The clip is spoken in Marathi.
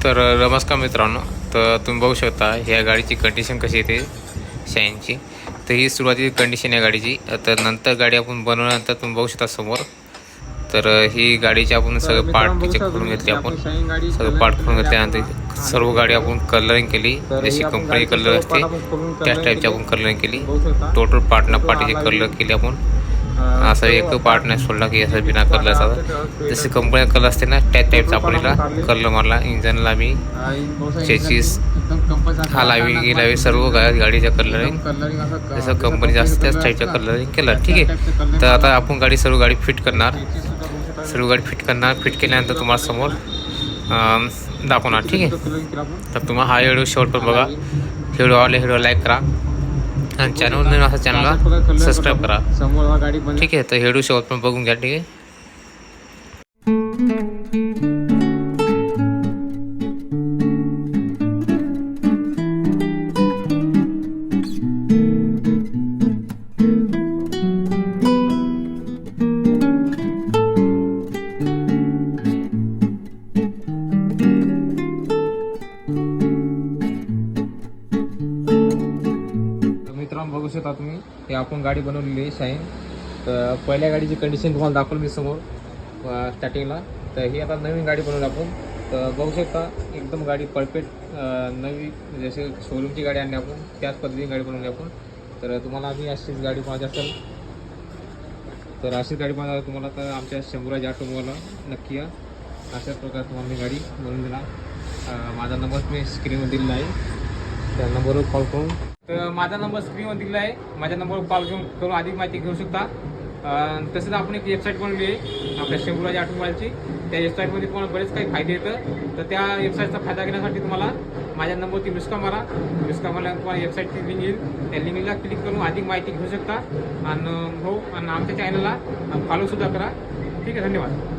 तर नमस्कार मित्रांनो. तर तुम्ही बघू शकता ह्या गाडीची कंडिशन कशी येते शाईनची. तर ही सुरुवातीची कंडिशन आहे गाडीची. तर नंतर गाडी आपण बनवल्यानंतर तुम्ही बघू शकता समोर. तर ही गाडीची आपण सगळं पार्ट चेक करून घेतले. आपण सगळं पार्ट करून घेतल्यानंतर सर्व गाडी आपण कलरिंग केली. जशी कंपनी कलर असते त्याच टाईपची आपण कलरिंग केली. टोटल पार्टना पार्टीचे कलर केले आपण. असं एक पार्ट नाही सोडला की असं बिना कलरचा. जसे कंपनी कलर असते ना त्याच टाईपचा आपण हिला कलर मारला. इंजनला मी चेसिस हा लावी सर्व गाडीच्या कलरिंग जसं कंपनीचं असतं त्याच टाईपच्या कलरिंग केलं. ठीक आहे. तर आता आपण सर्व गाडी फिट करणार. फिट केल्यानंतर तुम्हाला समोर दाखवणार. ठीक आहे. तर तुम्हाला हा व्हिडिओ शेवटपर्यंत बघा. व्हिडिओ लाईक करा आणि चॅनल नवीन असा चॅनलला सबस्क्राईब करा. ठीक आहे. तर व्हिडिओ शेवटपर्यंत बघून घ्या. ठीक आहे. मित्रांनो बघू शकता तुम्ही हे आपण गाडी बनवलेली आहे शाईन. तर पहिल्या गाडीची कंडिशन तुम्हाला दाखवली मी समोर स्टार्टिंगला. तर ही आता नवीन गाडी बनवली आपण. तर बघू शकता एकदम गाडी परफेक्ट नवी जसे शोरूमची गाडी आणली आपण त्याच पद्धतीने गाडी बनवली आपण. तर तुम्हाला आम्ही अशीच गाडी पाहिजे असेल तर अशीच गाडी पाहिजे तुम्हाला तर आमच्या शंभूराज ऑटोमोबाईलला नक्की या. अशाच प्रकारे तुम्हाला मी गाडी बनवून दिला. माझा नंबर मी स्क्रीनवर दिलेला आहे. त्या नंबरवर कॉल करून तर माझा नंबर स्क्रीनवर दिलेला आहे. माझ्या नंबरवर कॉल करून अधिक माहिती घेऊ शकता. तसंच आपण एक वेबसाईट बनवली आहे आपल्या शंभूराज ऑटोमोबाईलची. त्या वेबसाईटमध्ये तुम्हाला बरेच काही फायदे येतं. तर त्या वेबसाईटचा फायदा घेण्यासाठी तुम्हाला माझ्या नंबरवरती मिसका मारा. मिसका मारल्यानंतर तुम्हाला वेबसाईटची लिंक येईल. त्या लिंकला क्लिक करून अधिक माहिती घेऊ शकता. आणि आमच्या चॅनलला फॉलोसुद्धा करा. ठीक आहे. धन्यवाद.